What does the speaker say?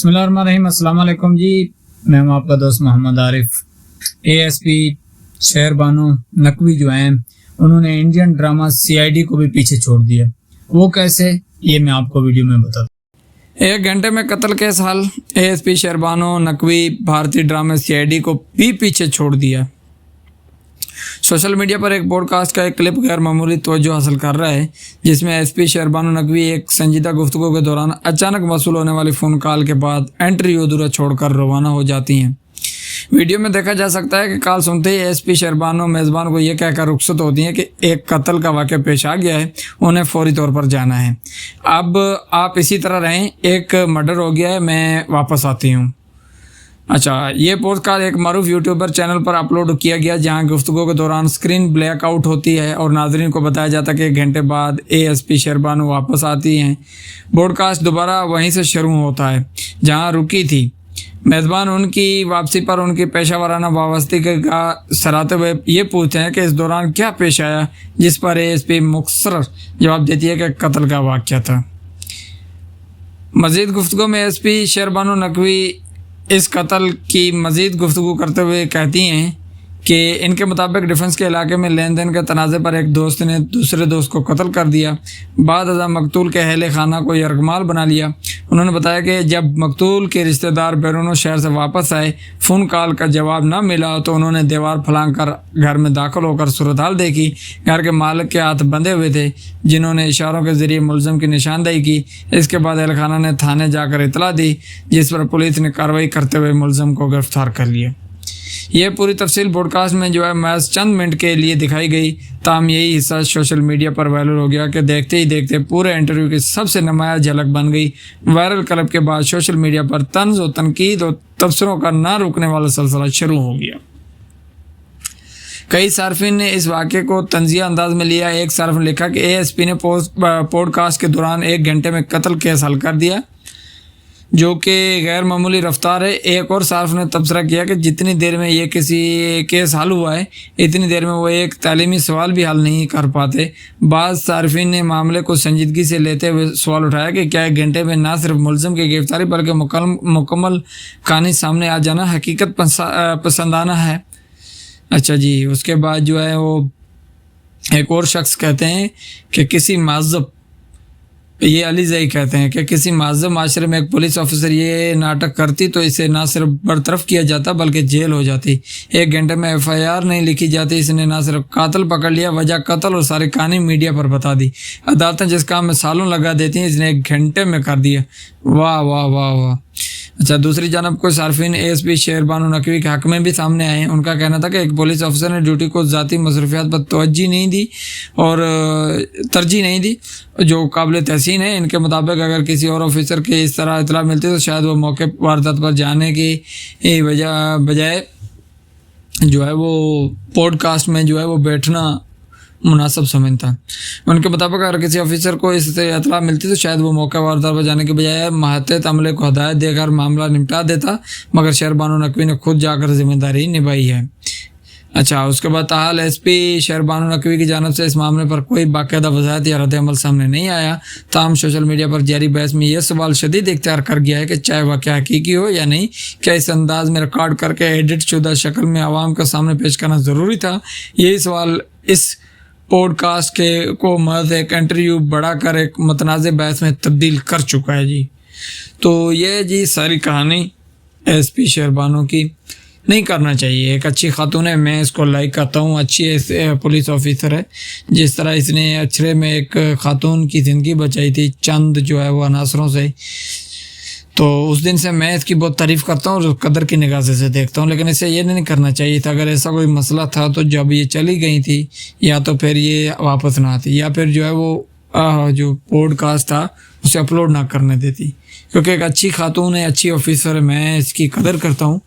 بسم اللہ الرحمن الرحیم۔ السلام علیکم جی، میں ہوں آپ کا دوست محمد عارف۔ ASP شہر بانو نقوی جو ہیں انہوں نے انڈین ڈرامہ CID کو بھی پیچھے چھوڑ دیا۔ وہ کیسے، یہ میں آپ کو ویڈیو میں بتا دوں۔ 1 گھنٹے میں قتل کے حال، ASP شہر بانو نقوی بھارتی ڈرامے CID کو بھی پیچھے چھوڑ دیا۔ سوشل میڈیا پر ایک پوڈ کاسٹ کا ایک کلپ غیر معمولی توجہ حاصل کر رہا ہے، جس میں ASP شہر بانو نقوی ایک سنجیدہ گفتگو کے دوران اچانک موصول ہونے والی فون کال کے بعد انٹرویو ادھورا چھوڑ کر روانہ ہو جاتی ہیں۔ ویڈیو میں دیکھا جا سکتا ہے کہ کال سنتے ہی ASP شہر بانو میزبان کو یہ کہہ کر رخصت ہوتی ہیں کہ ایک قتل کا واقعہ پیش آ گیا ہے، انہیں فوری طور پر جانا ہے۔ اب آپ اسی طرح رہیں، ایک مرڈر ہو گیا ہے، میں واپس آتی ہوں۔ اچھا، یہ پوڈ کاسٹ ایک معروف یوٹیوبر چینل پر اپلوڈ کیا گیا، جہاں گفتگو کے دوران اسکرین بلیک آؤٹ ہوتی ہے اور ناظرین کو بتایا جاتا ہے کہ 1 گھنٹے بعد ASP شہر بانو واپس آتی ہیں۔ پوڈ کاسٹ دوبارہ وہیں سے شروع ہوتا ہے جہاں رکی تھی۔ میزبان ان کی واپسی پر ان کی پیشہ ورانہ وابستگی کا سراہتے ہوئے یہ پوچھتے ہیں کہ اس دوران کیا پیش آیا، جس پر ASP مختصر جواب دیتی ہے کہ قتل کا واقعہ تھا۔ مزید گفتگو میں ASP شہر بانو نقوی اس قتل کی مزید گفتگو کرتے ہوئے کہتی ہیں کہ ان کے مطابق ڈیفنس کے علاقے میں لین دین کے تنازع پر ایک دوست نے دوسرے دوست کو قتل کر دیا۔ بعد ازاں مقتول کے اہل خانہ کو یرغمال بنا لیا۔ انہوں نے بتایا کہ جب مقتول کے رشتہ دار بیرون شہر سے واپس آئے، فون کال کا جواب نہ ملا تو انہوں نے دیوار پھلانگ کر گھر میں داخل ہو کر صورتحال دیکھی۔ گھر کے مالک کے ہاتھ بندھے ہوئے تھے، جنہوں نے اشاروں کے ذریعے ملزم کی نشاندہی کی۔ اس کے بعد اہل خانہ نے تھانے جا کر اطلاع دی، جس پر پولیس نے کارروائی کرتے ہوئے ملزم کو گرفتار کر لیا۔ یہ پوری تفصیل پوڈ کاسٹ میں محض چند منٹ کے لیے دکھائی گئی، تاہم یہی حصہ سوشل میڈیا پر وائرل ہو گیا کہ دیکھتے ہی دیکھتے پورے انٹرویو کی سب سے نمایاں جھلک بن گئی۔ وائرل کلپ کے بعد سوشل میڈیا پر طنز و تنقید و تبصروں کا نہ رکنے والا سلسلہ شروع ہو گیا۔ کئی صارفین نے اس واقعے کو طنزیہ انداز میں لیا۔ ایک صارف نے لکھا کہ ASP نے پوڈ کاسٹ کے دوران 1 گھنٹے میں قتل کیس حل کر دیا، جو کہ غیر معمولی رفتار ہے۔ ایک اور صارف نے تبصرہ کیا کہ جتنی دیر میں یہ کسی کیس حل ہوا ہے، اتنی دیر میں وہ ایک تعلیمی سوال بھی حل نہیں کر پاتے۔ بعض صارفین نے معاملے کو سنجیدگی سے لیتے ہوئے سوال اٹھایا کہ کیا 1 گھنٹے میں نہ صرف ملزم کی گرفتاری بلکہ مکمل کہانی سامنے آ جانا حقیقت پسندانہ ہے۔ اچھا جی، اس کے بعد وہ ایک اور شخص کہتے ہیں کہ کسی معذب، یہ علی زئی کہتے ہیں کہ کسی معذب معاشرے میں ایک پولیس آفیسر یہ ناٹک کرتی تو اسے نہ صرف برطرف کیا جاتا بلکہ جیل ہو جاتی۔ 1 گھنٹے میں FIR نہیں لکھی جاتی، اس نے نہ صرف قاتل پکڑ لیا، وجہ قتل اور ساری کہانی میڈیا پر بتا دی۔ عدالتیں جس کام میں سالوں لگا دیتی ہیں، اس نے 1 گھنٹے میں کر دیا۔ واہ واہ واہ واہ۔ اچھا، دوسری جانب کوئی صارفین ASP شہر بانو نقوی کے حق میں بھی سامنے آئے ہیں۔ ان کا کہنا تھا کہ ایک پولیس افسر نے ڈیوٹی کو ذاتی مصروفیات پر توجہ نہیں دی اور ترجیح نہیں دی، جو قابل تحسین ہے۔ ان کے مطابق اگر کسی اور آفیسر کی اس طرح اطلاع ملتی تو شاید وہ موقع واردات پر جانے کی بجائے وہ پوڈ کاسٹ میں وہ بیٹھنا مناسب سمجھتا۔ ان کے مطابق اگر کسی آفیسر کو اس سے اطلاع ملتی تو شاید وہ موقع واردات پر جانے کے بجائے ماتحت عملے کو ہدایت دے کر معاملہ نمٹا دیتا، مگر شہر بانو نقوی نے خود جا کر ذمہ داری نبھائی ہے۔ اچھا، اس کے بعد تاحال ASP شہر بانو نقوی کی جانب سے اس معاملے پر کوئی باقاعدہ وضاحت یا رد عمل سامنے نہیں آیا۔ تاہم سوشل میڈیا پر جاری بحث میں یہ سوال شدید اختیار کر گیا ہے کہ چاہے واقعہ حقیقی ہو یا نہیں، کیا اس انداز میں ریکارڈ کر کے ایڈٹ شدہ شکل میں عوام کے سامنے پیش کرنا ضروری تھا؟ یہی سوال اس پوڈ کاسٹ کو محض ایک انٹرویو بڑھا کر ایک متنازع بحث میں تبدیل کر چکا ہے جی۔ تو یہ ساری کہانی ASP شہر بانو کی نہیں کرنا چاہیے۔ ایک اچھی خاتون ہے، میں اس کو لائک کرتا ہوں، اچھی پولیس آفیسر ہے۔ جس طرح اس نے اچھرے میں ایک خاتون کی زندگی بچائی تھی چند وہ عناصروں سے، تو اس دن سے میں اس کی بہت تعریف کرتا ہوں اور قدر کی نگاہ سے دیکھتا ہوں۔ لیکن اسے یہ نہیں کرنا چاہیے تھا۔ اگر ایسا کوئی مسئلہ تھا تو جب یہ چلی گئی تھی یا تو پھر یہ واپس نہ آتی، یا پھر جو پوڈ کاسٹ تھا اسے اپلوڈ نہ کرنے دیتی، کیونکہ ایک اچھی خاتون ہے، اچھی آفیسر ہے، میں اس کی قدر کرتا ہوں۔